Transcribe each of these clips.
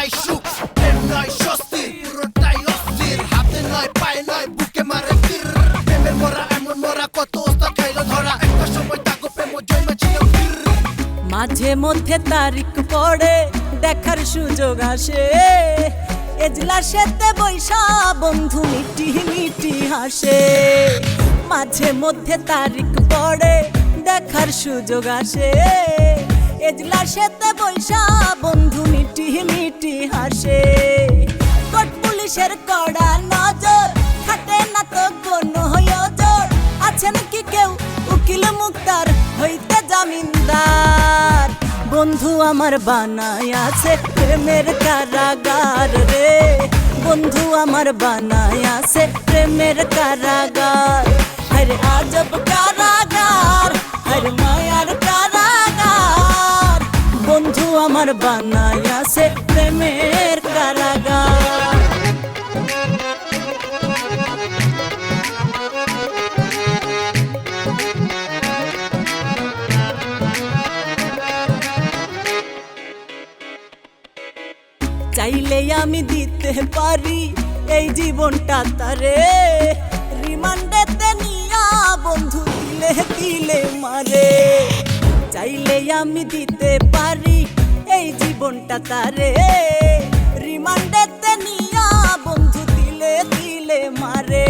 নাই সুখ প্রেম নয় স্বস্তি পুরোটাই অস্থির হাতে নয় পায়ে নয় বুকে মারে তীর প্রেমের মরা এমন মরা কত ওস্তাদ খাইলো ধরা একটা সময় তাকে প্রেম জন্মে ছিল ফির মাঝে মধ্যে তারিখ পড়ে দেখার সুযোগ আসে এজলাসেতে বৈশা বন্ধু মিটি মিটি হাসে মাঝে মধ্যে তারিখ পড়ে দেখার সুযোগ আসে এজলাসেতে বৈশা বন্ধু মিটি মিটি হাসে কোট পুলিশের কড়া নজর খাটে না তো কোনো হয়জর আছে নাকি কেউ উকিল মুক্তার হইতে জামিনদার বন্ধু আমার বানায় আছে প্রেমের কারাগার রে বন্ধু আমার বানায় আছে প্রেমের কারাগার আরে আজব কারাগার আরে মায়ার কারাগার বন্ধু আমার বানায় আছে প্রেমের কারাগার চাইলে আমি দিতে পারি এই জীবনটা তারে রিমান্ডেতে নিয়া বন্ধু দিলে দিলে মারে চাইলে আমি দিতে পারি এই জীবনটা তারে রিমান্ডেতে নিয়া বন্ধু দিলে দিলে মারে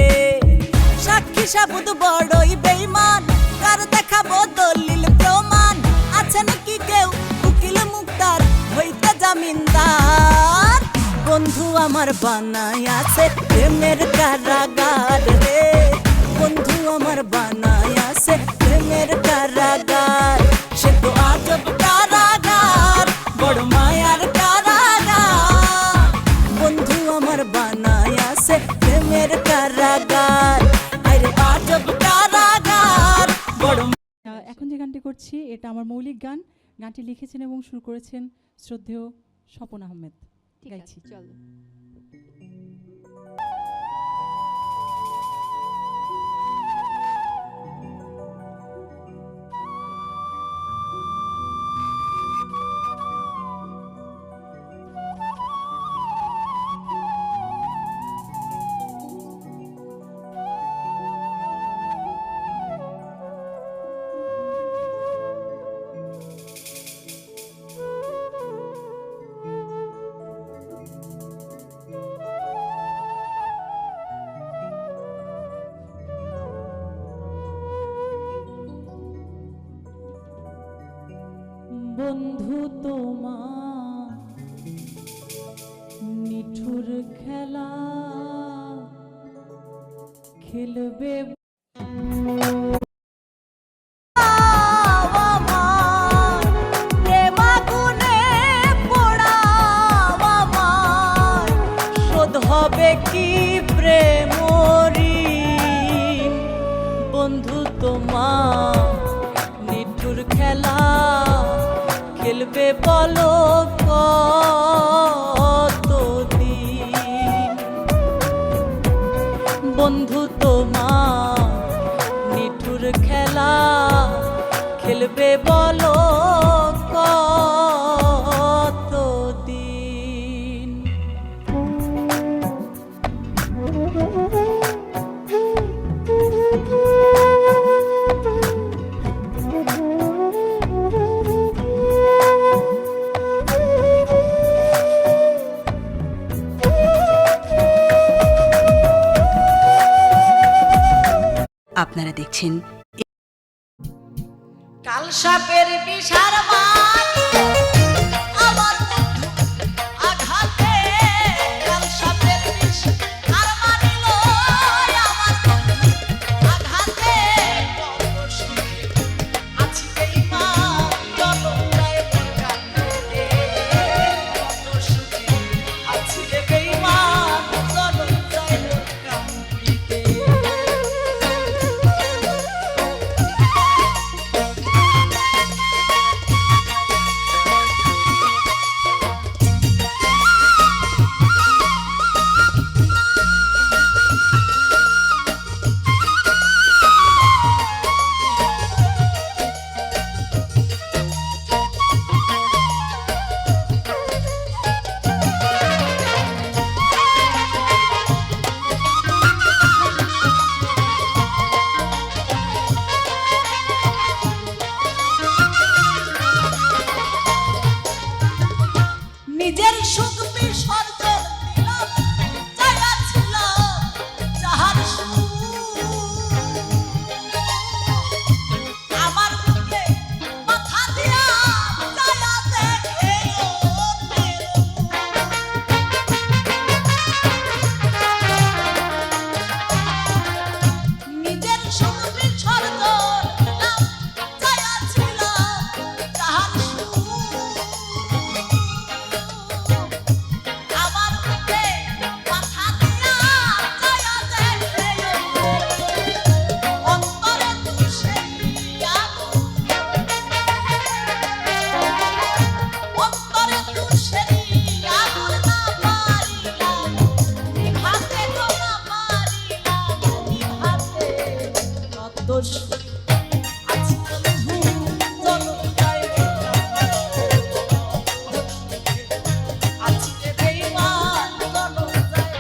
সাক্ষী সাবুত বড়ই বেঈমান কার দেখাবো দলিল প্রমাণ আছে নাকি কেউ উকিল মুক্তার হইতে জামিনদার বন্ধু আমার বানায় আছে প্রেমের কারাগার রে বন্ধু আমার বানায় আছে প্রেমের কারাগার সে তো আজব কারাগার বড় মায়ার কারাগার বন্ধু আমার বানায় আছে প্রেমের কারাগার আরে আজব কারাগার বড়। এখন যে গানটি করছি এটা আমার মৌলিক গান গানটি লিখেছেন এবং সুর করেছেন শ্রদ্ধেয় স্বপন আহমেদ গাইছি চলো বন্ধু তোমার নিঠুর খেলা খেলবে হবে কি প্রেমরি বন্ধু তোমার নিঠুর খেলা খেলবে বলো কতদিন বন্ধু তোমার নিঠুর খেলা খেলবে বলো কতদিন আপনারা দেখছেন কাল সাপের বিষার মান আমার আঘাতে কাল সাপের বিষ আর মানিল আমার আঘাতে কত সুখে আছি বেঈমান জনতায় কান্দে কত সুখে আছি বেঈমান জনতায় কান্দে সুখ বিসর্জন দিলাম চাইয়াছিল যাহার সুখ আমার বুকে মাথা দিয়া চায়া দেখে নিজের সুখ বিসর্জন দিলাম চাইয়াছিল যাহার সুখ আমার বুকে মাথা দিয়া চায়া দেখে অন্তরে তুষে আগুন অন্তরে তুষে আগুন না পারিলাম নিভাতে গো না পারিলাম নিভাতে কত সুখ আছি বন্ধু চলো যাই আজকে বেঈমান চলো যাই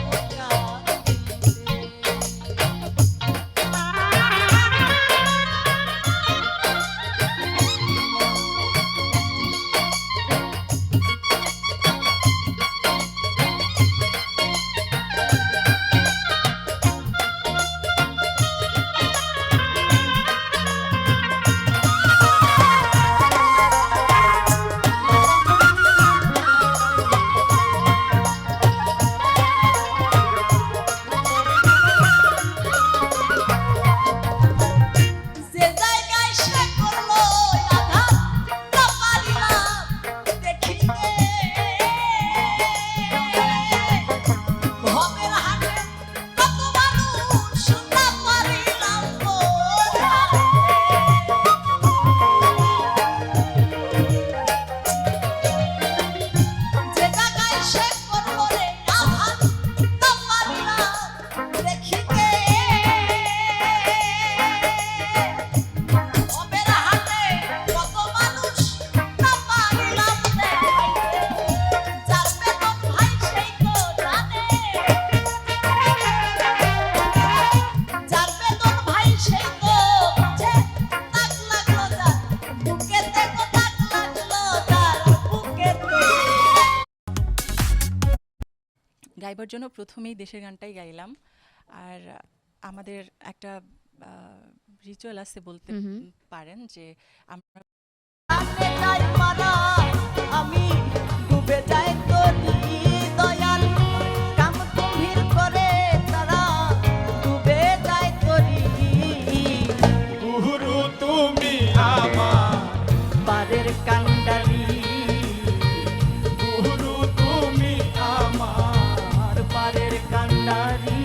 যে জায়গায় সে করলো আঘাত না পারিলাম দেখিতে ভবের হাটে কত মানুষ না পারিলাম যে জায়গায় সে করলো রে আঘাত না পারিলাম দেখিতে ভবের হাটে কত মানুষ না পারিলাম দেখাইতে যার বেতন ভাই সেই তো জানে যার বেতন ভাই সেই তো বুঝে তাক লাগলো যার বুকেতে গো তাক লাগলো যার বুকেতে গাইবার জন্য প্রথমেই দেশের গানটাই গাইলাম। আর আমাদের একটা রিচুয়াল আছে বলতে পারেন যে আমরা আমি যাই মারা আমি ডুবে যাই তোরি দয়াল কাম কুম্ভীর করে তারা ডুবে যায় তোরি গুরু তুমি আমার পারের কান্ডারি গুরু তুমি আমার আর পারের কান্ডারি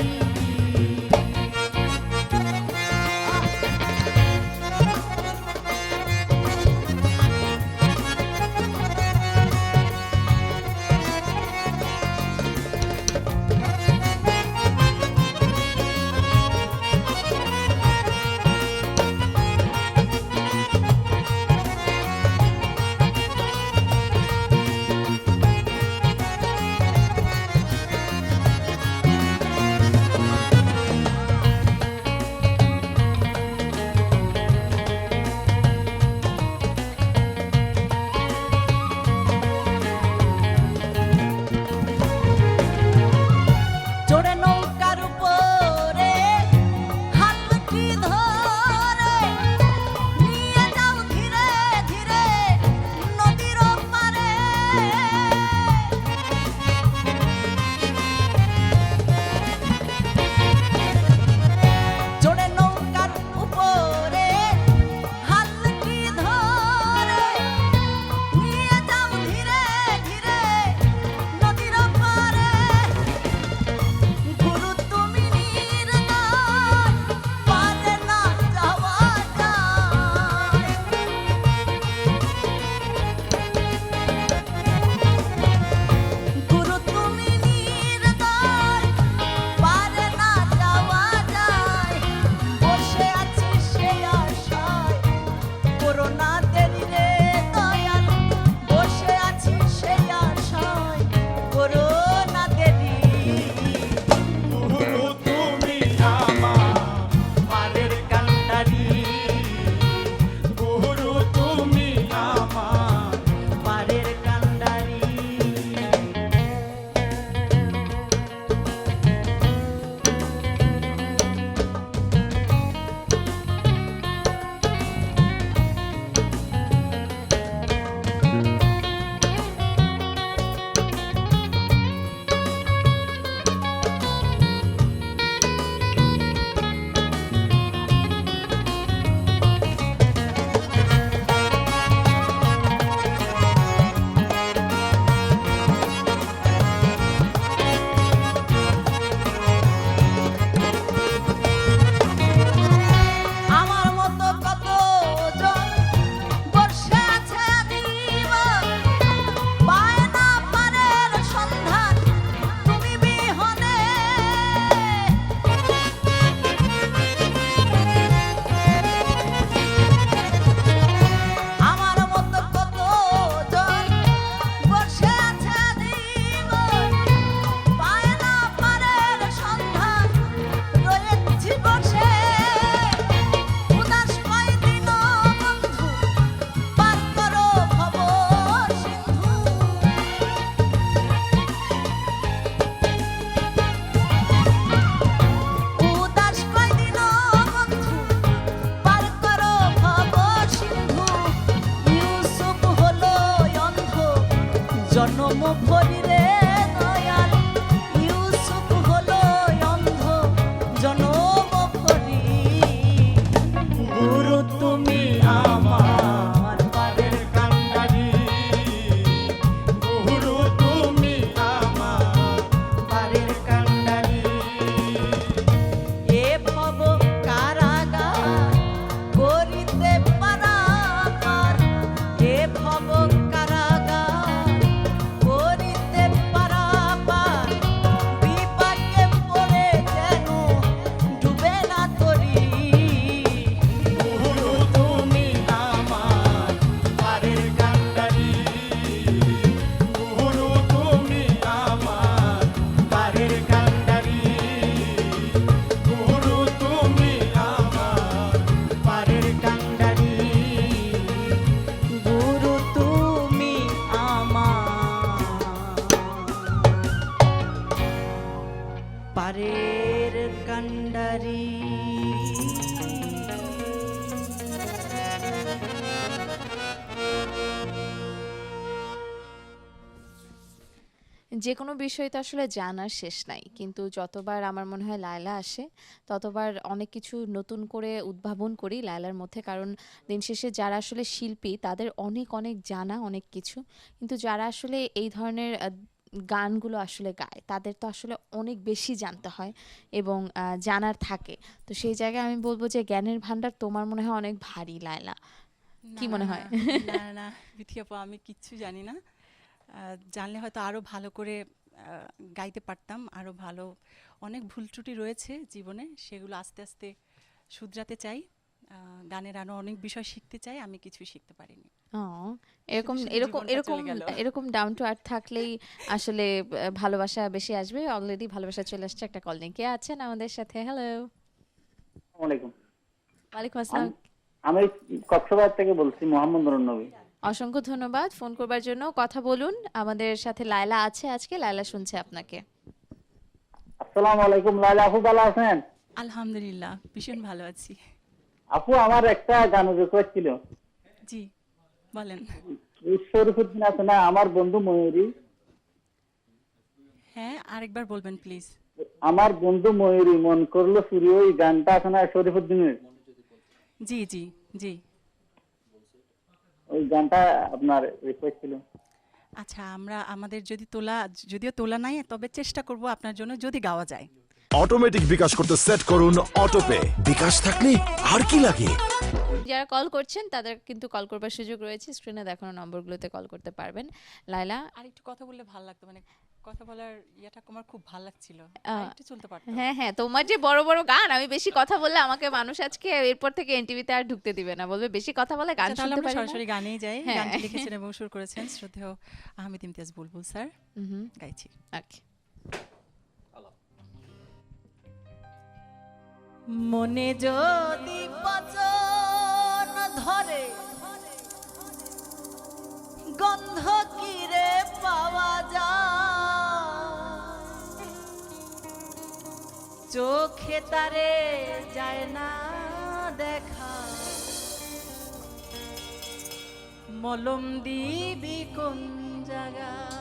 পারের কান্ডারি যে কোনো বিষয় তো আসলে জানার শেষ নাই, কিন্তু যতবার আমার মনে হয় লায়লা আসে ততবার অনেক কিছু নতুন করে উদ্ভাবন করি লায়লার মধ্যে। কারণ দিন শেষে যারা আসলে শিল্পী তাদের অনেক অনেক জানা অনেক কিছু, কিন্তু যারা আসলে এই ধরনের গানগুলো আসলে গায় তাদের তো আসলে অনেক বেশি জানতে হয় এবং জানার থাকে। তো সেই জায়গায় আমি বলবো যে জ্ঞানের ভান্ডার তোমার মনে হয় অনেক ভারী লায়লা, কি মনে হয়? না না বিথি আপু, আমি কিচ্ছু জানি না। জানলে হয়তো আরো ভালো করে গাইতে পারতাম। আরো ভালো অনেক ভুল ত্রুটি রয়েছে জীবনে, সেগুলো আস্তে আস্তে শুধরাতে চাই। গানের আরো অনেক বিষয় শিখতে চাই, আমি কিছু শিখতে পারিনি। এরকম শুধু এরকম জীবনটা এরকম চলে গেল। এরকম ডাউন টু আর্থ থাকলেই আসলে ভালোবাসা বেশি আসবে। অলরেডি ভালোবাসা চলে আসছে, একটা কল নিয়ে কে আছেন আমাদের সাথে? হ্যালো, আসসালামাইকুম। ওয়ালাইকুম আসসালাম। আমি কক্সবাজার থেকে বলছি, মোহাম্মদ নবী। অসংখ্য ধন্যবাদ ফোন করবার জন্য। কথা বলুন, আমাদের সাথে লায়লা আছে আজকে, লায়লা শুনছে আপনাকে। আসসালামু আলাইকুম। লাইলা আপু ভালো আছেন? আলহামদুলিল্লাহ, ভীষণ ভালো আছি। আপু আমার একটা গান রিকোয়েস্ট ছিল। জি বলেন। শরীফুদ্দিন আছে না, আমার বন্ধু ময়ূরী, হ্যাঁ আরেকবার বলবেন প্লিজ। আমার বন্ধু ময়ূরী মন করলো চুরি, ওই গানটা আছে না শরীফুদ্দিনের, জি জি জি। ওই গানটা আপনার রিকোয়েস্ট ছিল। আচ্ছা, আমাদের যদিও তোলা নাই, তবে চেষ্টা করব আপনার জন্য যদি গাওয়া যায়। অটোমেটিক বিকাশ করতে সেট করুন অটোপে। বিকাশ থাকলে আর কি লাগে। যারা কল করছেন তাদের কিন্তু কল করবার সুযোগ রয়েছে, স্ক্রিনে দেখানো নম্বরগুলোতে কল করতে পারবেন। লায়লা, আর একটু কথা বললে ভালো লাগতো, মানে কথা বলার ইয়েটা আমার খুব ভালো লাগছিল, একটু চলতে পারতো। হ্যাঁ হ্যাঁ, তোমার যে বড় বড় গান, আমি বেশি কথা বললে আমাকে মানুষ আজকে এরপর থেকে এনটিভিতে আর ঢুকতে দিবে না, বলবে বেশি কথা বলে গান আচ্ছা, তাহলে শুনতে আমরা পারি না। সরাসরি গানেই যাই। হ্যাঁ। গানটি লিখেছেন এবং সুর করেছেন শ্রদ্ধেয় আহমেদ ইমতিয়াজ বুলবুল স্যার। গাইছি। ওকে। মনে যদি পচন ধরে গন্ধ কিরে পাওয়া যায়, চোখে তারে যায় না দেখা, মলম দিবি কোন জায়গায়।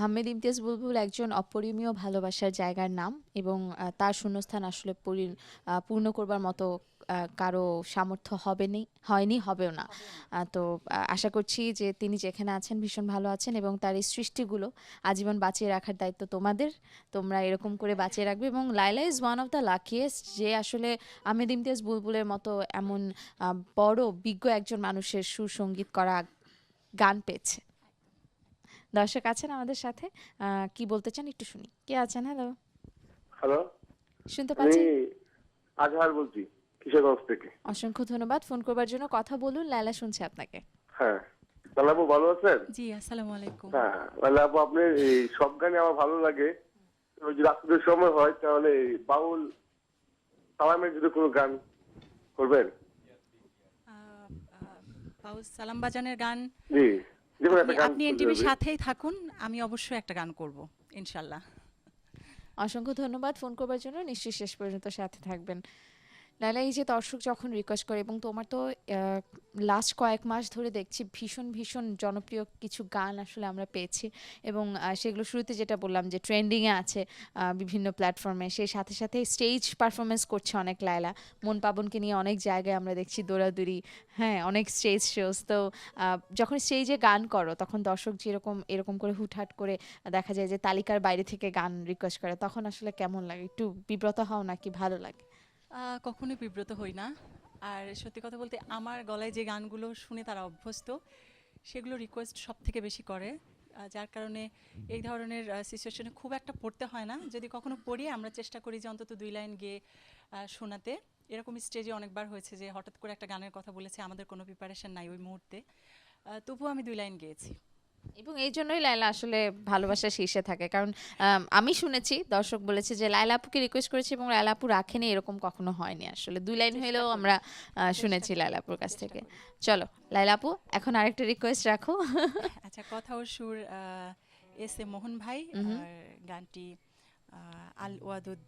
আহমেদ ইমতিয়াজ বুলবুল একজন অপরিমেয় ভালোবাসার জায়গার নাম এবং তার শূন্যস্থান আসলে পূর্ণ করবার মতো কারো সামর্থ্য হয়নি হবেও না। তো আশা করছি যে তিনি যেখানে আছেন ভীষণ ভালো আছেন এবং তার এই সৃষ্টিগুলো আজীবন বাঁচিয়ে রাখার দায়িত্ব তোমাদের। তোমরা এরকম করে বাঁচিয়ে রাখবে এবং Laila is one of the luckiest যে আসলে আহমেদ ইমতিয়াজ বুলবুলের মতো এমন বড় বিজ্ঞ একজন মানুষের সুসঙ্গীত করা গান পেয়েছে। দর্শক আছেন আমাদের সাথে, কি বলতে চান একটু শুনি। কে আছেন? হ্যালো, হ্যালো, শুনতে পাচ্ছেন? আজহার বলছি কিশোরগঞ্জ থেকে। অসংখ্য ধন্যবাদ ফোন করবার জন্য। কথা বলুন, লায়লা শুনছে আপনাকে। হ্যাঁ, লালা আপু ভালো আছেন? জি, আসসালামু আলাইকুম। হ্যাঁ, লালা আপু আপনার এই সব গানই আমার ভালো লাগে। ওই যদি রাত্রের সময় হয় তাহলে বাউল সালামের যদি কোনো গান করবেন। পাউস সালাম বাজানের গান, জি, যেমন একটা গান আপনি এনটিভির সাথেই থাকুন, আমি অবশ্যই একটা গান করব ইনশাল্লাহ। অসংখ্য ধন্যবাদ ফোন করবার জন্য, নিশ্চয়ই শেষ পর্যন্ত সাথে থাকবেন। লায়লা, এই যে দর্শক যখন রিকোয়েস্ট করে এবং তোমার তো লাস্ট কয়েক মাস ধরে দেখছি ভীষণ ভীষণ জনপ্রিয় কিছু গান আসলে আমরা পেয়েছি এবং সেগুলো শুরুতে যেটা বললাম যে ট্রেন্ডিংয়ে আছে বিভিন্ন প্ল্যাটফর্মে, সেই সাথে সাথে স্টেজ পারফরমেন্স করছে অনেক লায়লা। মন পাবনকে নিয়ে অনেক জায়গায় আমরা দেখছি দৌড়াদৌড়ি, হ্যাঁ, অনেক স্টেজ শোজ। তো যখন স্টেজে গান করো তখন দর্শক যেরকম এরকম করে হুটহাট করে দেখা যায় যে তালিকার বাইরে থেকে গান রিকোয়েস্ট করে, তখন আসলে কেমন লাগে? একটু বিব্রত হও নাকি ভালো লাগে? কখনোই বিব্রত হই না। আর সত্যি কথা বলতে আমার গলায় যে গানগুলো শুনে তারা অভ্যস্ত সেগুলো রিকোয়েস্ট সব থেকে বেশি করে, যার কারণে এই ধরনের সিচুয়েশনে খুব একটা পড়তে হয় না। যদি কখনো পড়ি আমরা চেষ্টা করি যে অন্তত 2 লাইন গেয়ে শোনাতে। এরকম স্টেজে অনেকবার হয়েছে যে হঠাৎ করে একটা গানের কথা বলেছে, আমাদের কোনো প্রিপারেশন নাই ওই মুহূর্তে, তবুও আমি 2 লাইন গেয়েছি। এবং এই জন্যই লায়লা আসলে ভালোবাসা শীর্ষে থাকে, কারণ আমি শুনেছি দর্শক বলেছে যে লায়লা আপুকে রিকোয়েস্ট করেছে এবং লায়লা আপু রাখেনি, এরকম কখনো হয়নি। আসলে 2 লাইন হলেও আমরা শুনেছি লায়লা আপুর কাছ থেকে। চলো লায়লা আপু, এখন আরেকটা রিকোয়েস্ট রাখো। আচ্ছা, কথা ও সুর এস এ মোহন ভাই, আর গানটি আল ওয়াদুদ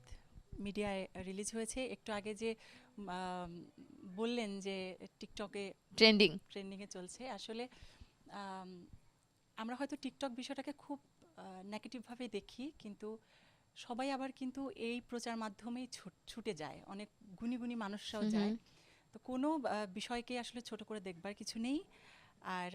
মিডিয়ায় রিলিজ হয়েছে। একটু আগে যে বললেন যে টিকটকে ট্রেন্ডিংয়ে চলছে, আসলে আমরা হয়তো টিকটক বিষয়টাকে খুব নেগেটিভভাবে দেখি, কিন্তু সবাই আবার কিন্তু এই প্রচার মাধ্যমেই ছুটে যায়, অনেক গুণী গুণী মানুষরাও যায়। তো কোনো বিষয়কে আসলে ছোট করে দেখবার কিছু নেই। আর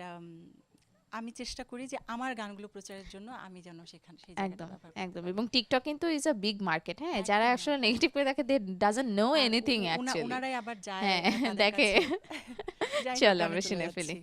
আমি চেষ্টা করি যে আমার গানগুলো প্রচারের জন্য আমি যেন সেখানে সেই একদম একদম। এবং টিকটক কিন্তু ইজ আ বিগ মার্কেট, হ্যাঁ, যারা আসলে নেগেটিভ করে দেখে দে ডাজন্ট নো এনিথিং অ্যাকচুয়ালি, ওনারাই আবার যায় দেখে। চলো আমরা শুনে ফেলি।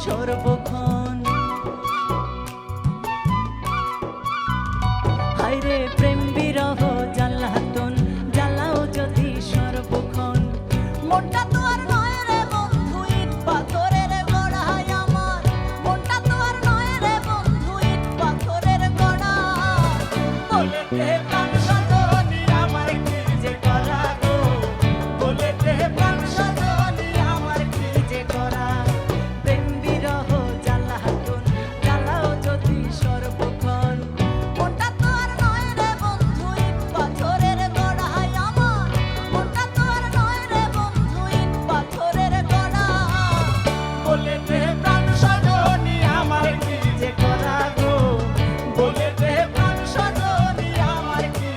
সর্বক্ষণ হায়রে প্রেম বিরহ জ্বালাতন জ্বালাও যদি সর্বক্ষণ। মনটা তো আর নয় রে বন্ধু ইট পাথরের গড়া, আমার মনটা তো আর নয় রে বন্ধু ইট পাথরের গড়া। বলেতে প্রাণ সজনী আমার কি যে করা গো, বলেতে প্রাণ সজনী আমার কি যে করা। প্রেম বিরহ জ্বালাতন জ্বালাও যদি সর্বক্ষণ। মনটা তো আর নয় রে বন্ধু ইট পাথরের গড়া, আমার মনটা তো আর নয় রে বন্ধু ইট পাথরের গড়া। বলেতে প্রাণ সজনী আমার কি যে করা গো, বলেতে প্রাণ সজনী আমার কি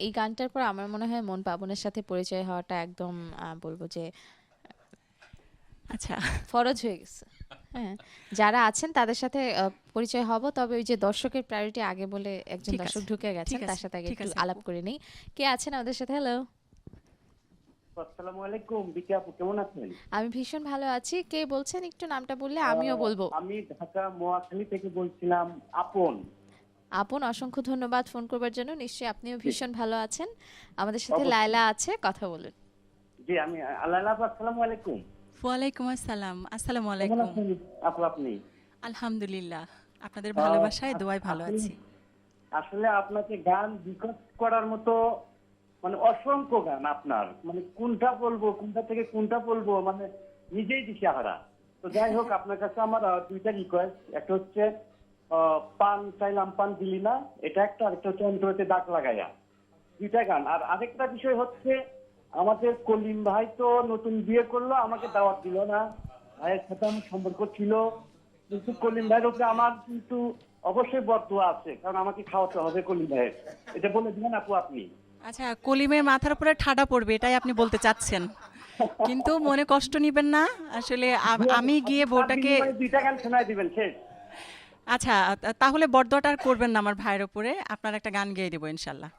এই গানটার পর আমার মনে হয় মন পাবনের সাথে পরিচয় হওয়াটা একদম বলবো যে আচ্ছা, ফরজ হয়ে গেছে। হ্যাঁ, যারা আছেন তাদের সাথে পরিচয় হব, তবে ওই যে দর্শকের প্রায়োরিটি আগে বলে একজন ঠিক দর্শক আছে, ঢুকে গেছেন, ঠিক তার আছে, সাথে আগে ঠিক একটু আছে, আলাপ আপু। করে নেই। কে আছেন আমাদের সাথে? হ্যালো, আসসালামু আলাইকুম বিকি আপু, কেমন আছেন? আমি ভীষণ ভালো আছি। কে বলছেন? একটু নামটা বললে আমিও বলবো। আমি ঢাকা মোয়াখালী থেকে বলছিলাম আপন। আপন, অসংখ্য ধন্যবাদ ফোন করবার জন্য। নিশ্চয়ই আপনিও ভীষণ ভালো আছেন। আমাদের সাথে অবশ্যই। লায়লা আছে, কথা বলুন। জি আমি আল্লাহ আপু, আসসালামু আলাইকুম। ওয়ালাইকুম আসসালাম। আসসালামু কেমন আলাইকুম। আছেন আপু আপনি? আলহামদুলিল্লাহ, আপনাদের ভালোবাসায় দোয়ায় ভালো আছি। আসলে আপনাকে গান রিকোয়েস্ট করার মতো মানে অসংখ্য গান আপনার, মানে কোনটা বলবো কোনটা থেকে কোনটা বলবো মানে নিজেই দিশাহারা। তো যাই হোক, আপনার কাছে আমার দুইটা রিকোয়েস্ট। একটা হচ্ছে পান চাইলাম পান দিলি না, এটা একটা। আরেকটা হচ্ছে অন্তরতে দাগ লাগাইয়া, দুইটা গান। আর আরেকটা বিষয় হচ্ছে আমাদের কলিম ভাই তো নতুন বিয়ে করলো, আমাকে দাওয়াত দিল না। ভাইয়ের সাথে আমার সম্পর্ক ছিল, কিন্তু কলিম ভাইয়ের উপরে আমার কিন্তু অবশ্যই বদদোয়া আছে, কারণ আমাকে খাওয়াতে হবে কলিম ভাইয়ের। এটা বলে দিবেন আপু আপনি? আচ্ছা, কলিমের মাথার উপরে ঠাডা পড়বে এটাই আপনি বলতে চাচ্ছেন, কিন্তু মনে কষ্ট নিবেন না। আসলে আমি গিয়ে বউটাকে দুইটা গান শোনায় দিবেন শেষ। আচ্ছা, তাহলে বরদোয়াটা আর করবেন না আমার ভাইয়ের উপরে, আপনার একটা গান গেয়ে দেবো ইনশাল্লাহ।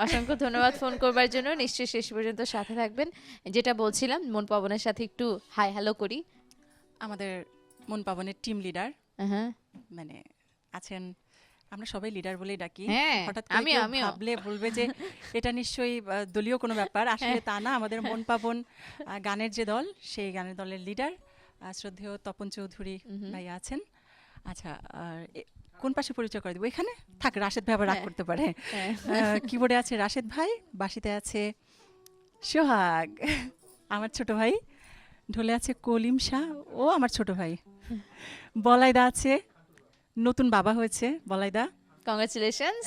অসংখ্য ধন্যবাদ ফোন করবার জন্য। নিশ্চয়ই শেষ পর্যন্ত সাথে থাকবেন। যেটা বলছিলাম, মন পাবনের সাথে একটু হাই হ্যালো করি। আমাদের মন পাবনের টিম লিডার হ্যাঁ, মানে আছেন, আমরা সবাই লিডার বলেই ডাকি। হ্যাঁ, হঠাৎ করে কেউ আমিও। ভাবলে বলবে যে এটা নিশ্চয়ই দলীয় কোনো ব্যাপার, আসলে তা না। আমাদের মন পাবন গানের যে দল, সেই গানের দলের লিডার শ্রদ্ধেয় তপন চৌধুরী ভাই আছেন। আচ্ছা, আর কোন পাশে পরিচয় করে দেবো? এখানে থাক, রাশেদ ভাই আবার রাগ করতে পারে। কিবোর্ডে আছে রাশেদ ভাই, বাঁশিতে আছে সোহাগ আমার ছোট ভাই, ঢোলে আছে কলিম শাহ ও আমার ছোট ভাই, বলাইদা আছে, নতুন বাবা হয়েছে বলাইদা, কংগ্রাচুলেশনস।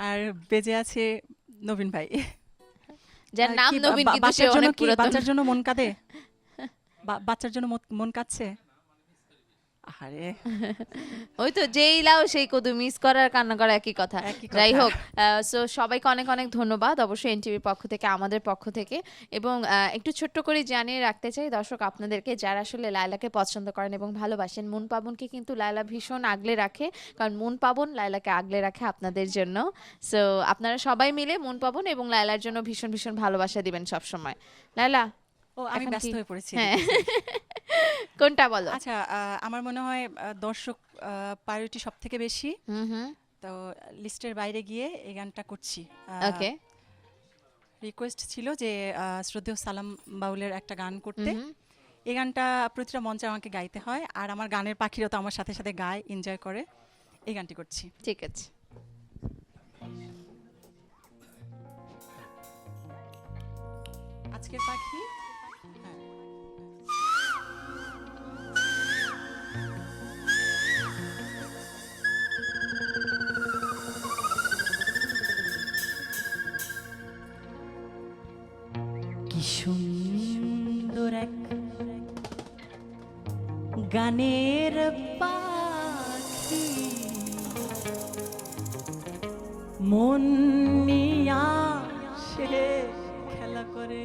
আর বেজে আছে নবীন ভাই, যার নাম কি নবীন, কিন্তু সে বাচ্চার জন্য অনেক কি পুরাতন। বাচ্চার জন্য মন কাঁদে? বাচ্চার জন্য মন কাঁদছে? আরে ওই তো যেই লাও সেই কদু, মিস করার কান্না করা একই কথা। একই কথা। যাই হোক, সো সবাইকে অনেক অনেক ধন্যবাদ অবশ্যই এনটিভির পক্ষ থেকে, আমাদের পক্ষ থেকে। এবং একটু ছোট্ট করে জানিয়ে রাখতে চাই দর্শক আপনাদেরকে, যারা আসলে লায়লাকে পছন্দ করেন এবং ভালোবাসেন, মন পাবনকে কিন্তু লায়লা ভীষণ আগলে রাখে, কারণ মন পাবন লায়লাকে আগলে রাখে আপনাদের জন্য। সো আপনারা সবাই মিলে মন পাবন এবং লায়লার জন্য ভীষণ ভীষণ ভালোবাসা দিবেন সবসময়। লায়লা, ও আমি এখন ব্যস্ত কি? হয়ে পড়েছি। হ্যাঁ, কোনটা বলো? আচ্ছা, আমার মনে হয় দর্শক প্রায়োরিটি সব থেকে বেশি, হুম, তো লিস্টের বাইরে গিয়ে এই গানটা করছি। ওকে। রিকোয়েস্ট ছিল যে শ্রদ্ধেয় সালাম বাউলের একটা গান করতে। এই গানটা প্রতিটা মঞ্চে আমাকে গাইতে হয়, আর আমার গানের পাখিরাও তো আমার সাথে সাথে গায়, এনজয় করে। এই গানটি করছি। ঠিক আছে। আজকের পাখি। হ্যাঁ। কি সুন্দর এক গানের পাখি, মন নিয়া সে খেলা করে।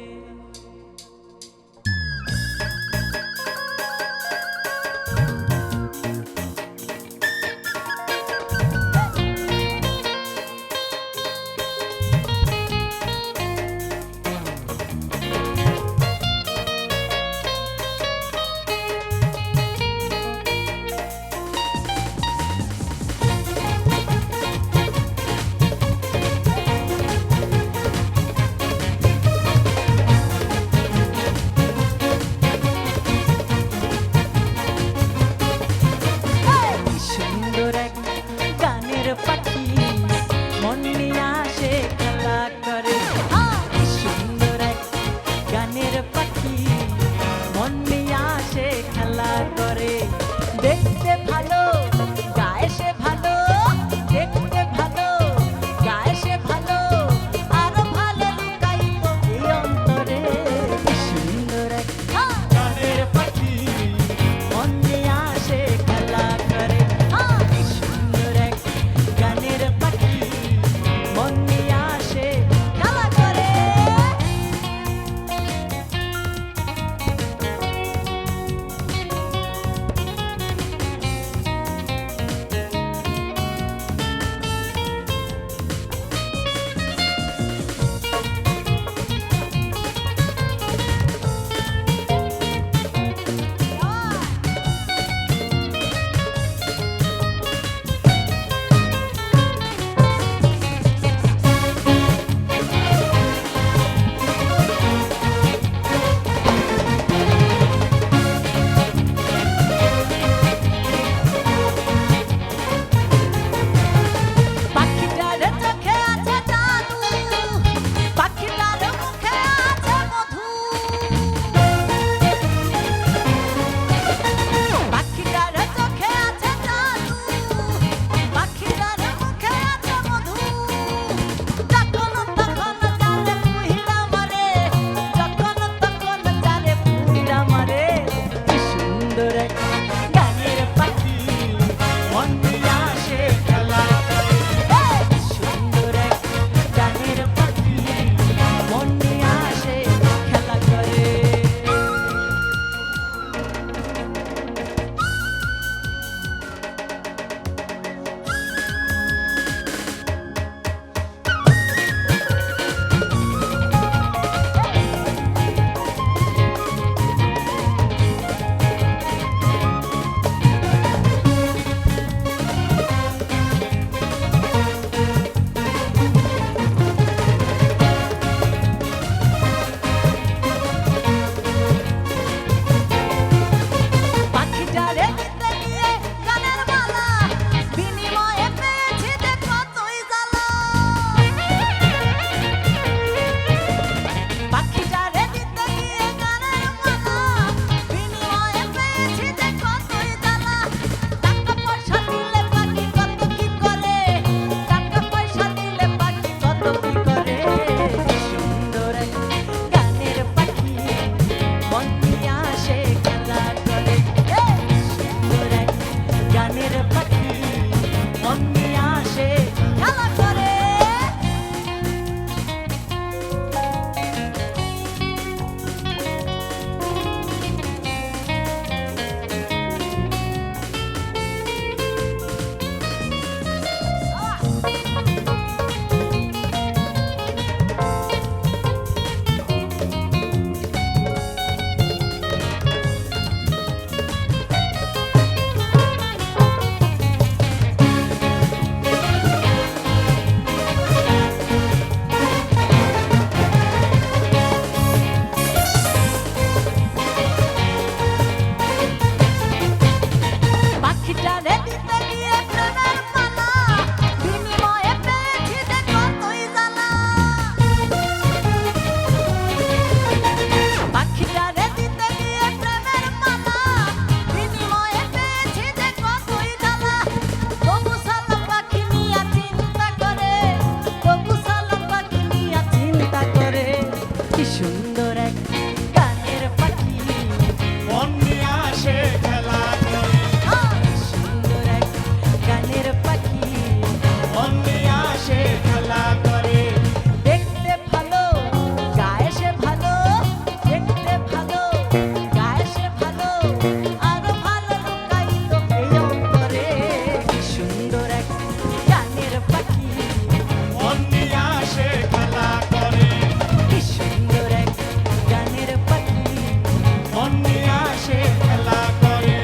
মন নিয়ে আসে খেলা করে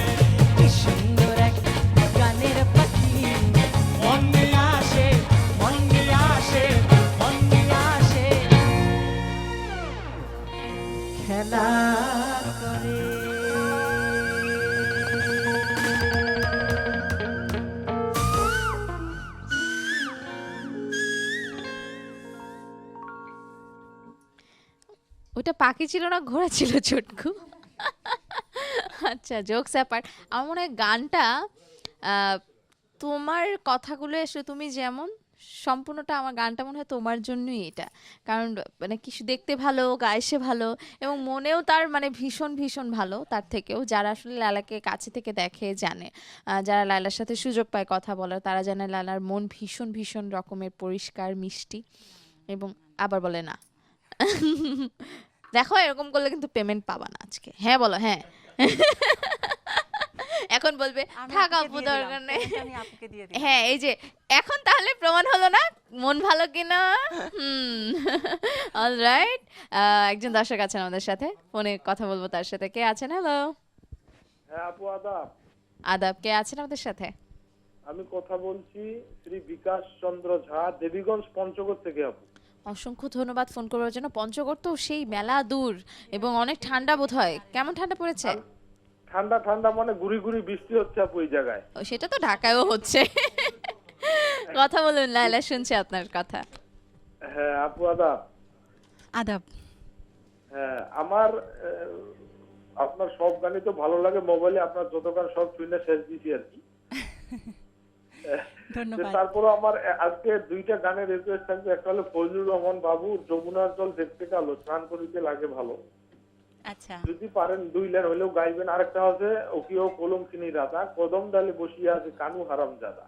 কি সুন্দর এক গানের পাখি মন নিয়ে আসে মন নিয়ে আসে মন নিয়ে আসে খেলা করে। ওটা পাখি ছিল না ঘোড়া ছিল চটকু? আচ্ছা, জোকস অ্যাপার্ট, আমার মনে হয় গানটা তোমার কথাগুলো এসে তুমি যেমন সম্পূর্ণটা আমার গানটা মনে হয় তোমার জন্যই এটা, কারণ মানে কিছু দেখতে ভালো, গাইছে ভালো এবং মনেও তার মানে ভীষণ ভীষণ ভালো। তার থেকেও যারা আসলে লালাকে কাছে থেকে দেখে জানে, যারা লালার সাথে সুযোগ পায় কথা বলার, তারা জানে লালার মন ভীষণ ভীষণ রকমের পরিষ্কার মিষ্টি। এবং আবার বলে না দেখো এরকম করলে কিন্তু পেমেন্ট পাবা না আজকে। হ্যাঁ বলো হ্যাঁ। এখন বলবে আমি থাক আপুকে আপু দিয়ে দিলাম, দরকার নেই। পেমেন্ট আমি আপুকে দিয়ে দিলাম। হ্যাঁ এই যে এখন তাহলে প্রমাণ হলো না মন ভালো কিনা। অলরাইট, একজন দর্শক আছেন আমাদের সাথে, ফোনে কথা বলবো তার সাথে। কে আছেন? হ্যালো। হ্যাঁ আপু আদাব। আদাব, কে আছেন আমাদের সাথে? আমি কথা বলছি শ্রী বিকাশ চন্দ্র ঝা, দেবীগঞ্জ পঞ্চগড় থেকে আপু। অসংখ্য ধন্যবাদ ফোন করবার জন্য। পঞ্চগড় তো সেই মেলা দূর এবং অনেক ঠান্ডা বোধ হয়, কেমন ঠান্ডা পড়েছে? ঠান্ডা ঠান্ডা মানে গুড়ি গুড়ি বৃষ্টি হচ্ছে আপু এই জায়গায়। ও, সেটা তো ঢাকায়ও হচ্ছে। কথা বলুন লাইলা, শুনছে আপনার কথা। হ্যাঁ আপু আদাব। আদাব। হ্যাঁ আমার আপনার সব গানই তো ভালো লাগে, মোবাইলে আপনার যত গান সব শুনে শেষ দিছি আর কি। ধন্যবাদ। তারপরে আমার আজকে দুইটা গানের রিকোয়েস্ট থাকবে। একটা হলো ফজলুর রহমান বাবুর যমুনার জল দেখতে কালো, স্নান করিতে লাগে ভালো। আচ্ছা যদি পারেন 2 লাইন হলেও গাইবেন। আরেকটা হচ্ছে ওকিও কলম কিনি রাজা, কদম ডালে বসিয়া আছে কানু হারাম জাদা।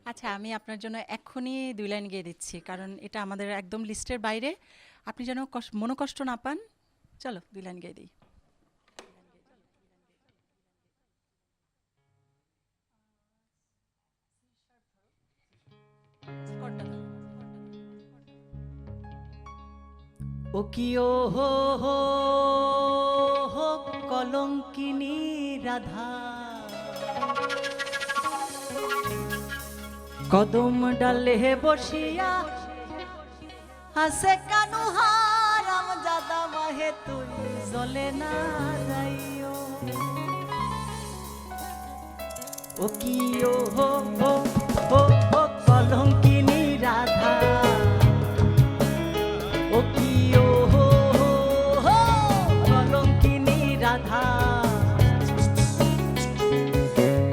আচ্ছা, আমি আপনার জন্য এক্ষুনি 2 লাইন গেয়ে দিচ্ছি, কারণ এটা আমাদের একদম লিস্টের বাইরে। আপনি যেন মনোকষ্ট না পান। চলো 2 লাইন গেয়ে দিই। ও কি ও হো হো হো কলঙ্কিনী রাধা, কদম ডালে বসিয়া হাসে কানু হারাম জাদা মাহে তুই জলে না যাইও। ও কি ও হো হো হো হো কলঙ্কিনী রাধা, ও কি ও হো হো হো কলঙ্কিনী রাধা,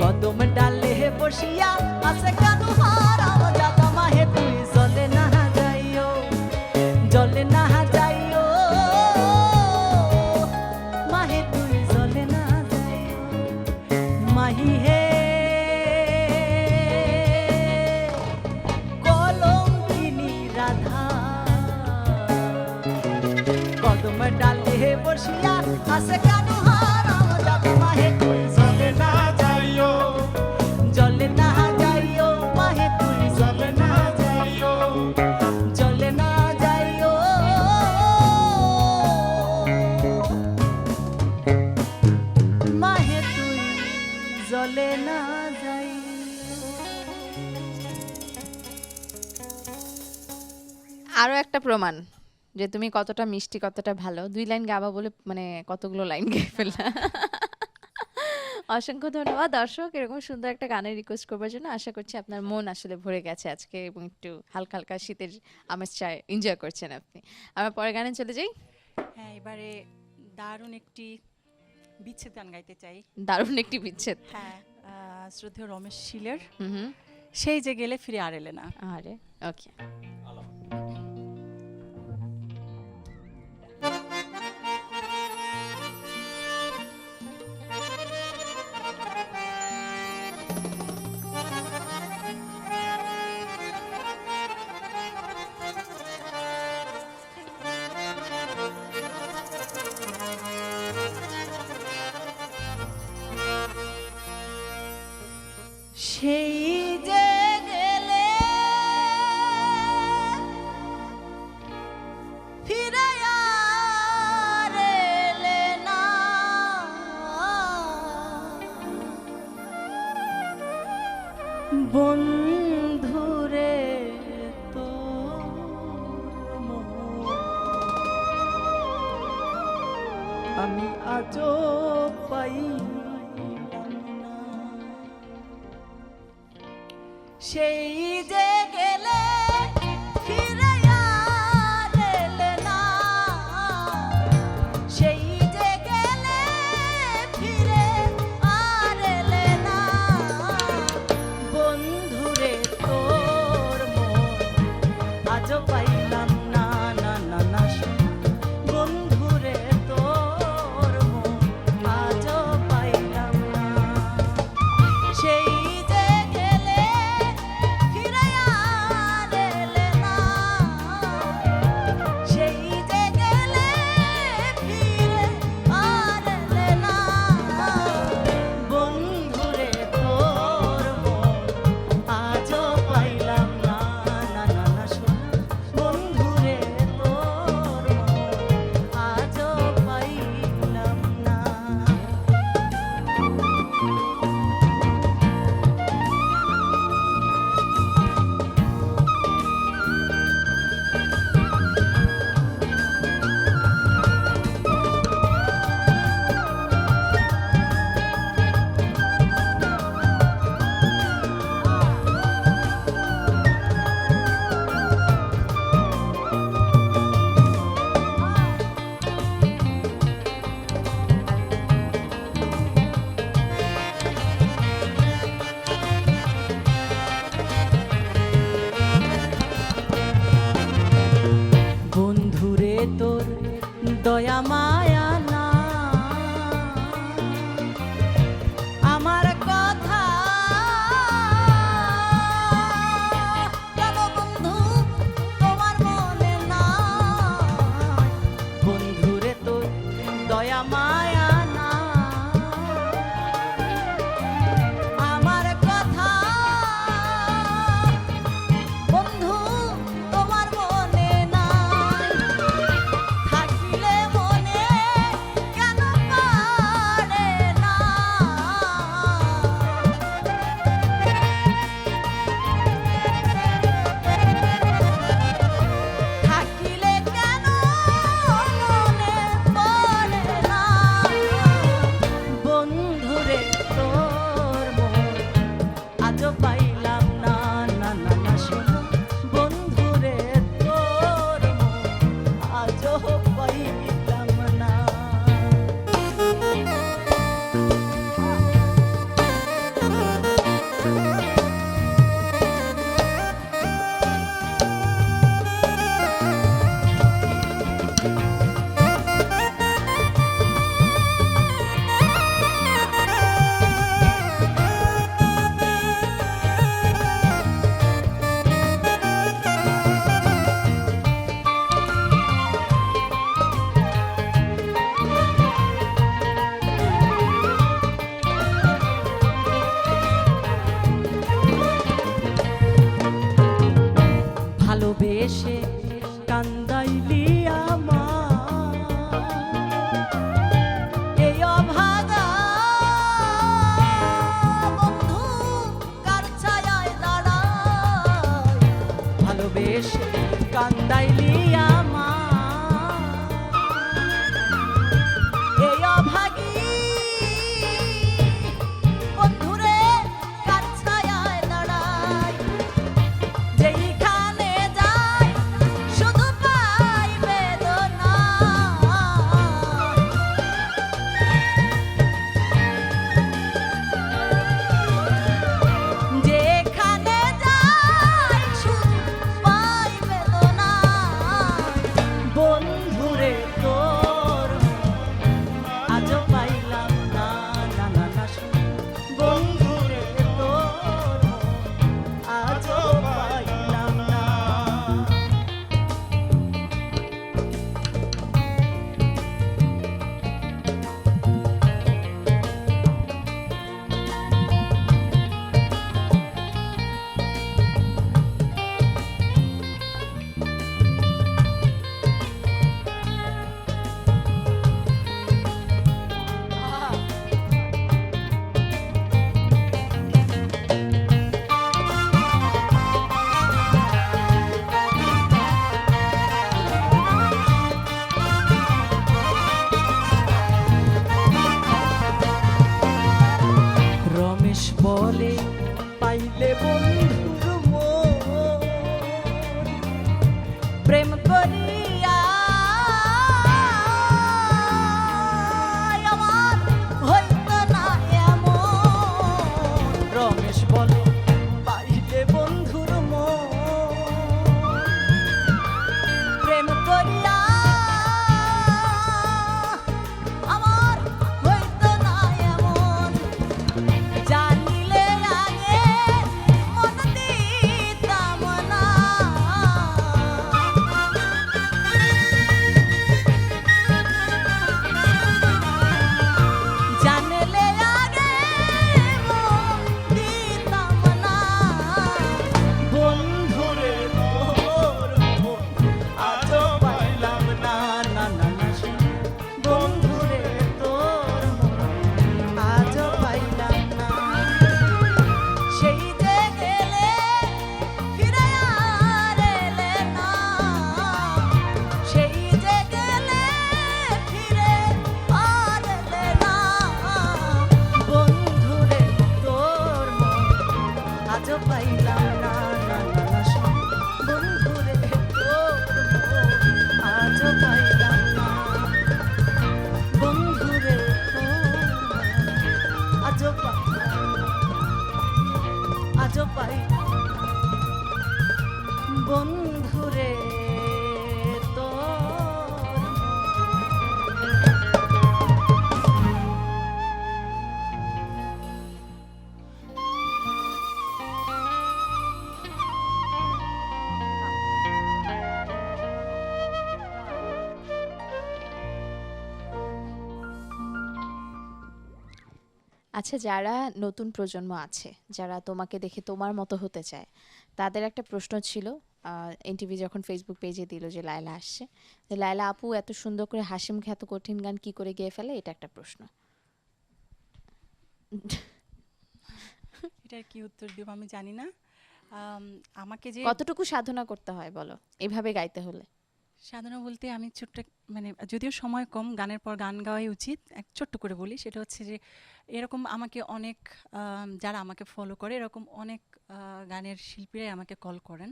কদম ডালে বসিয়া আছে কানু হারাম জাদা মাহে তুই জলে না যাইও, জলে না যাইও, মাহে তুই জলে না যাইও। মাহি হে কলঙ্কিনী রাধা, কদম ডালে বসিয়া আছে কানু হারাম জাদা মাহে তুই জলে না যাইও, জলে না যাইও, মাহে তুই জলে না যাইও, জলে না যাইও, মাহে তুই জলে না যাইও। আরো একটা প্রমাণ যে তুমি কতটা মিষ্টি, কতটা ভালো। 2 লাইন গাবা বলে মানে কতগুলো লাইন গেয়ে ফেললা। অসংখ্য ধন্যবাদ দর্শক, এরকম সুন্দর একটা গানের রিকোয়েস্ট করবার জন্য। আশা করছি আপনার মন আসলে ভরে গেছে আজকে এবং একটু হালকা হালকা শীতের আমেজ চায় এনজয় করছেন আপনি। আমরা পরের গানে চলে যাই। হ্যাঁ, এবারে দারুণ একটি বিচ্ছেদ গান গাইতে চাই। দারুণ একটি বিচ্ছেদ। হ্যাঁ, শ্রদ্ধেয় রমেশ শীলের হুম, সেই যে গেলে ফিরে আর এলে না। আরে ওকে। সেই যে গেলে বন্ধুরে তো আমি আজও পাই সেই যে গেলে ফিরে আর এলে না, সেই যে গেলে ফিরে আর এলে না, বন্ধুরে তোর মন আজও পাইলাম না, না না না শোনা। বন্ধুরে তোর মন আজও পাইলাম না। সেই যে গেলে ফিরে আর এলে না, সেই যে গেলে ফিরে আর এলে না, বন্ধুরে তোর মন আজও পাইলাম না, না না না শোনা। বন্ধুরে তোর মন আজও পাইলাম না। বন্ধুরে তোর দয়া মায়া না, আমার কথা কেন বন্ধু তোমার মনে নাই? বন্ধুরে তোর দয়া মায়া না, আমার কথা বন্ধু তোমার মনে নাই, থাকিলে মনে কেন পারে না? থাকিলে কেন মনে পড়ে না? আচ্ছা, যারা নতুন প্রজন্ম আছে, যারা তোমাকে দেখে তোমার মতো হতে চায়, তাদের একটা প্রশ্ন ছিল, এনটিভি যখন ফেসবুক পেজে দিল যে লায়লা আসছে, যে লায়লা আপু এত সুন্দর করে হাসি মুখে এত কঠিন গান কি করে গেয়ে ফেলে, এটা একটা প্রশ্ন। এটার কি উত্তর দেব আমি জানি না। আমাকে যে কতটুকু সাধনা করতে হয় বলো এভাবে গাইতে হলে? সাধনা বলতে আমি ছোট্ট মানে যদিও সময় কম, গানের পর গান গাওয়াই উচিত, এক ছোট্ট করে বলি, সেটা হচ্ছে যে এরকম আমাকে অনেক যারা আমাকে ফলো করে এরকম অনেক গানের শিল্পীরাই আমাকে কল করেন।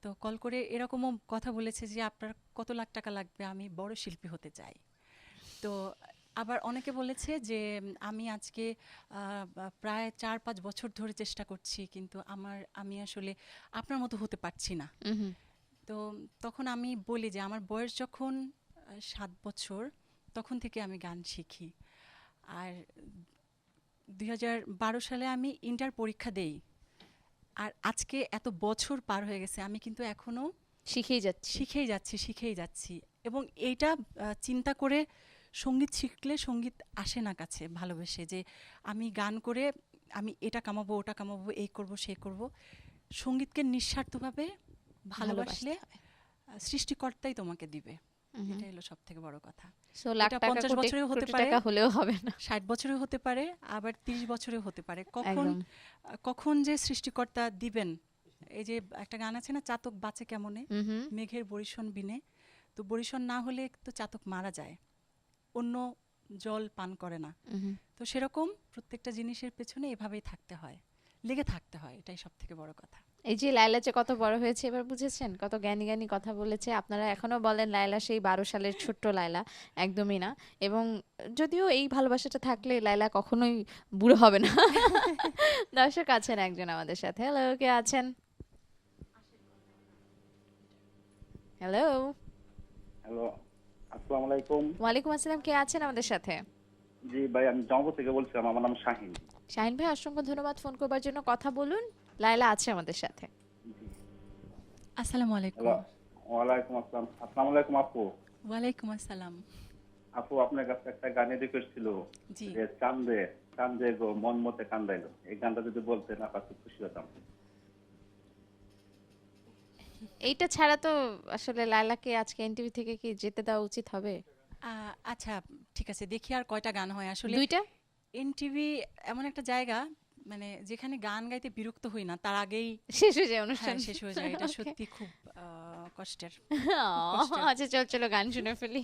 তো কল করে এরকমও কথা বলেছে যে আপনার কত লাখ টাকা লাগবে, আমি বড় শিল্পী হতে চাই। তো আবার অনেকে বলেছে যে আমি আজকে প্রায় 4-5 বছর ধরে চেষ্টা করছি, কিন্তু আমি আসলে আপনার মতো হতে পারছি না। তো তখন আমি বলি যে আমার বয়স যখন 7 বছর, তখন থেকে আমি গান শিখি। আর 2012 সালে আমি ইন্টার পরীক্ষা দেই, আর আজকে এত বছর পার হয়ে গেছে, আমি কিন্তু এখনো শিখেই যাচ্ছি। এবং এইটা চিন্তা করে সঙ্গীত শিখলে সঙ্গীত আসে না কাছে ভালোবেসে, যে আমি গান করে আমি এটা কামাবো ওটা কামাবো, এই করব সেই করব। সঙ্গীতকে নিঃস্বার্থভাবে ভালোবাসলে সৃষ্টিকর্তাই তোমাকে দিবে, এটা হলো সব থেকে বড় কথা। সো লাখ টাকা 50 বছরেও হতে কোটি পারে, টাকা হলেও হবে না, 60 বছরেও হতে পারে, আবার 30 বছরেও হতে পারে। কখন যে সৃষ্টিকর্তা দিবেন, এই যে একটা গান আছে না, চাতক বাঁচে কেমনে মেঘের বরিশন বিনে, তো বরিশন না হলে তো চাতক মারা যায়, অন্য জল পান করে না। তো সেরকম প্রত্যেকটা জিনিসের পেছনে এভাবেই থাকতে হয়, লেগে থাকতে হয়, এটাই সব থেকে বড় কথা। এই যে লায়লা যে কত বড় হয়েছে এবার বুঝেছেন, কত জ্ঞানী জ্ঞানী কথা বলেছে। আপনারা এখনো বলেন লায়লা সেই 12 সালের ছোট্ট লায়লা, একদমই না। এবং যদিও এই ভালোবাসাটা থাকলে লায়লা কখনোই বুড়ো হবে না। দর্শক আছেন একজন আমাদের সাথে। হ্যালো, কে আছেন? হ্যালো, হ্যালো, আসসালামু আলাইকুম। ওয়ালাইকুম আসসালাম, কে আছেন আমাদের সাথে? জি ভাই, আমি জঙ্গল থেকে বলছিলাম, আমার নাম শাহিন। শাহিন ভাই, অসংখ্য ধন্যবাদ ফোন করবার জন্য। কথা বলুন, লায়লা আছে আমাদের সাথে। আসসালামু আলাইকুম। ওয়ালাইকুম আসসালাম। আসসালামু আলাইকুম আপু। ওয়ালাইকুম আসসালাম। আপু, আপনার কাছে একটা গানের রিকোয়েস্ট ছিল, জি। যে চান্দে চান্দে গো মন মতে কান্দাইলো, এই গানটা যদি বলতেন আপনার খুব খুশি হতাম। এইটা ছাড়া তো আসলে লায়লাকে আজকে এনটিভি থেকে কি যেতে দেওয়া উচিত হবে? আচ্ছা ঠিক আছে, দেখি আর কয়টা গান হয়। আসলে 2টা। এনটিভি এমন একটা জায়গা, মানে যেখানে গান গাইতে বিরক্ত হই না, তার আগেই শেষ হয়ে যায় অনুষ্ঠান। শেষ হয়ে যায়, এটা সত্যি খুব কষ্টের। আচ্ছা, চলো গান শুনে ফেলি।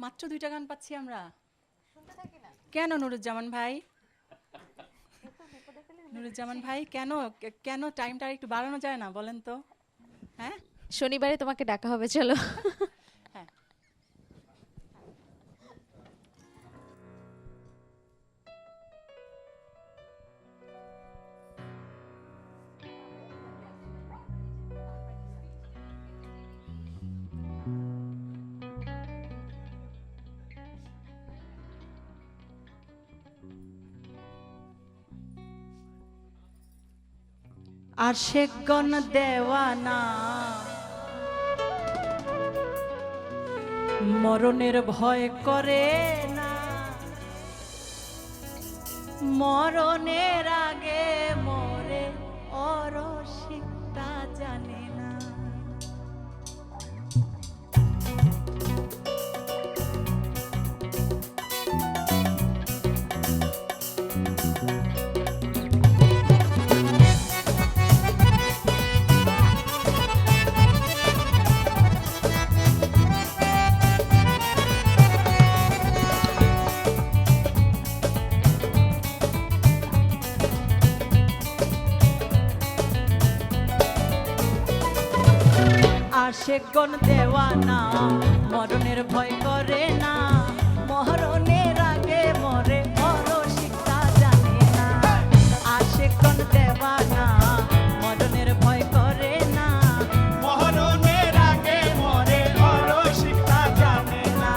মাত্র 2টা গান পাচ্ছি আমরা, কেন নুরুজ্জামান ভাই? নুরুজ্জামান ভাই, কেন টাইমটা একটু বাড়ানো যায় না বলেন তো? হ্যাঁ, শনিবারে তোমাকে ডাকা হবে, চলো। হ্যাঁ। আশিকগণ দেওয়ানা, মরণের ভয় করে না, মরণের আগে মরে অরসিকতা জানে না। আশিকগণ দেওয়ানা, মরণের ভয় করে না, মরণের আগে মরে অরসিকতা জানে না। আশিকগণ দেওয়ানা, মরণের ভয় করে না, মরণের আগে মরে অরসিকতা জানে না।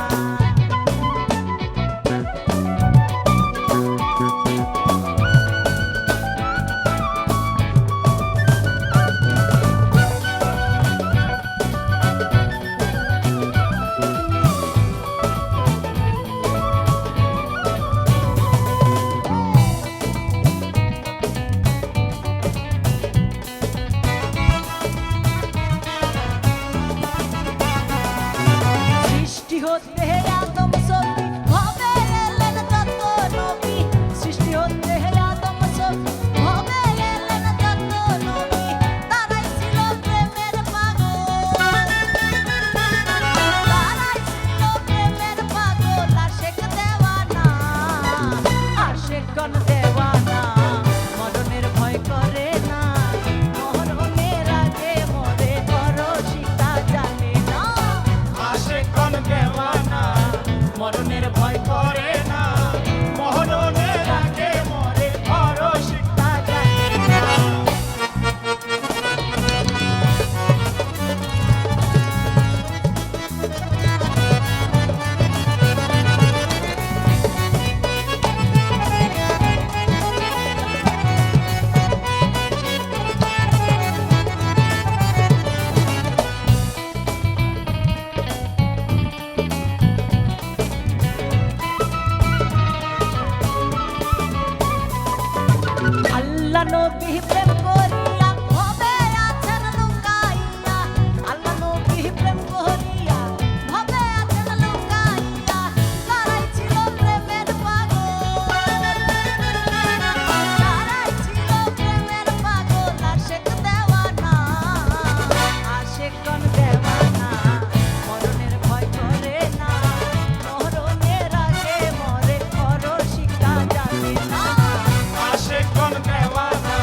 হতে আদম সফি ভবে এলেন যত নবী সৃষ্টি হতে আদম সফি ভবে এলেন যত নবী তারাই ছিল প্রেমের পাগল তারাই ছিল প্রেমের পাগল আশেক দেওয়ানা আশেকগণ দেওয়ানা মরণের ভয় করে না মরণের আগে মরে পরশিতা জানে না আশেকগণ দেওয়ানা মরণের ভয় করে না মরণের আগে মরে পরশিতা জানে না আল্লাহ নবী প্রেম করিয়া ভবে আছেন লুকাইয়া আল্লাহ নবী প্রেম করিয়া ভবে আছেন লুকাইয়া তারাই ছিল প্রেমের পাগল তারাই ছিল প্রেমের পাগল আশেক দেওয়ানা আশেকগণ দেওয়ানা মরণের ভয় করে না মরণের আগে মরে পরশিতা জানে না আশেকগণ দেওয়ানা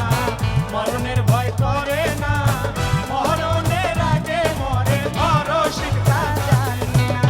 মরণের ভয় করে না মরণের আগে মরে পরশিতা জানে না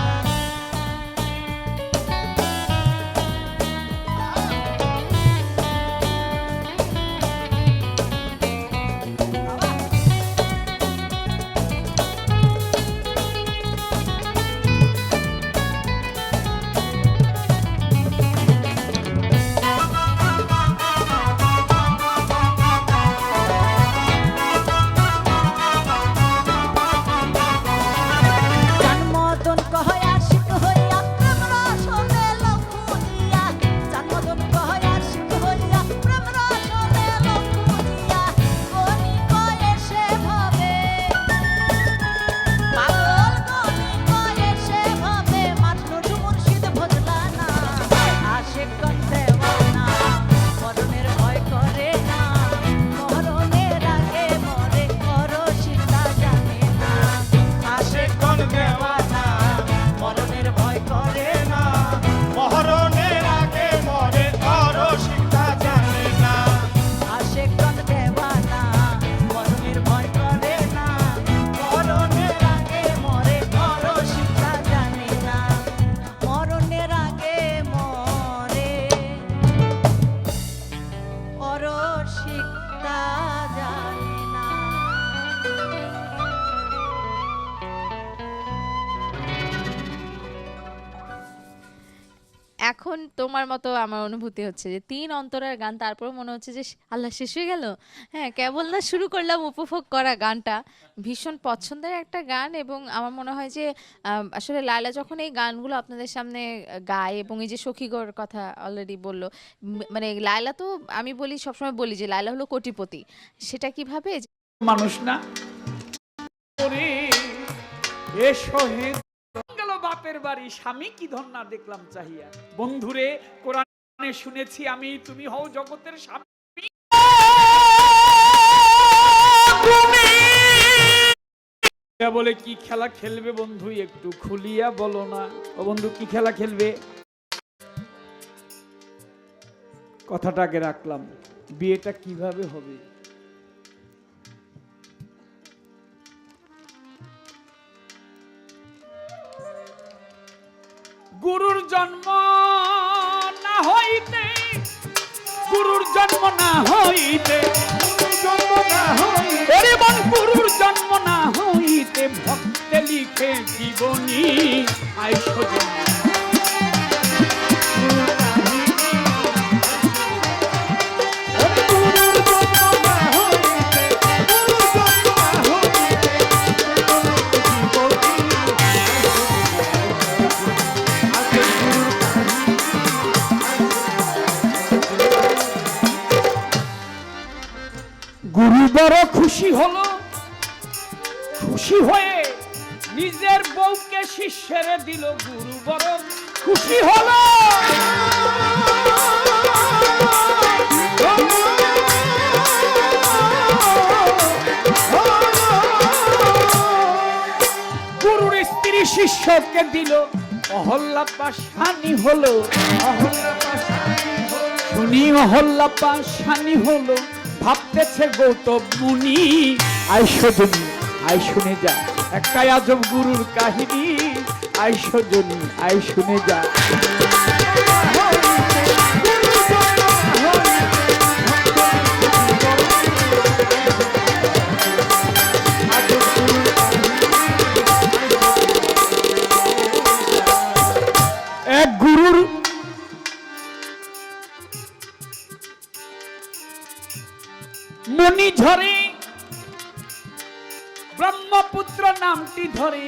জন্মদন কয় আশিক হইয়া প্রেম রসনে লখুনিয়া জন্মদন কয় আশিক হইয়া প্রেম রসনে লখুনিয়া গনি কয় সে ভাবে পাগল গনি কয় সে ভাবে মাজনুন মুর্শিদ ভজলা না আশিকগণ দেওয়ানা মরণের ভয় করে না মরণের আগে মরে পরশিতা জানে না আশেকগণ দেওয়ানা মরণের ভয় করে না মরণের আগে মরে পরশিতা জানে না আশেকগণ দেওয়ানা মরণের ভয় করে না মরণের আগে মরে পরশিতা জানে না মরণের আগে মরে পরশিতা জানে না এখন তোমার মতো আমার অনুভূতি হচ্ছে যে 3 অন্তরার গান তারপর মনে হচ্ছে যে আল্লাহ শেষ হয়ে গেল। হ্যাঁ, কেবল না শুরু করলাম উপভোগ করা গানটা। ভীষণ পছন্দের একটা গান এবং আমার মনে হয় যে আসলে লায়লা যখন এই গানগুলো আপনাদের সামনে গায় এবং এই যে সখীগর কথা অলরেডি বললো, মানে লায়লা তো আমি বলি সবসময় বলি যে লায়লা হলো কোটিপতি। সেটা কিভাবে মানুষ না ওরে এ শহীদ গেল বাপের বাড়ি স্বামী কি ধন না দেখলাম চাহিয়া। বন্ধুরে কোরআনে শুনেছি আমি তুমি হও জগতের স্বামী। বলে কি খেলা খেলবে বন্ধু একটু খুলিয়া বলো না। ও বন্ধু কি খেলা খেলবে? কথাটাকে রাখলাম, বিয়েটা কিভাবে হবে? গুরুর জন্ম না হইতে, গুরুর জন্ম না হইতে, গুরুর জন্ম না হইতে ভক্তে লিখে জীবনী আইসো গুরু বড় খুশি হলো, খুশি হয়ে নিজ নিজের বউকে শিষ্যের দিল গুরু বড় খুশি হলো গুরুর স্ত্রী শিষ্যকে দিল অহল্যা পাশানি হলো শুনি অহল্যা পাশানি হলো ভাবতেছে গৌতম মুনি আইসজনী আই শুনে যা একটাই আজব গুরুর কাহিনী আইসজনী আই শুনে যা এক গুরুর মনি ঝরে ব্রহ্মপুত্র নামটি ধরে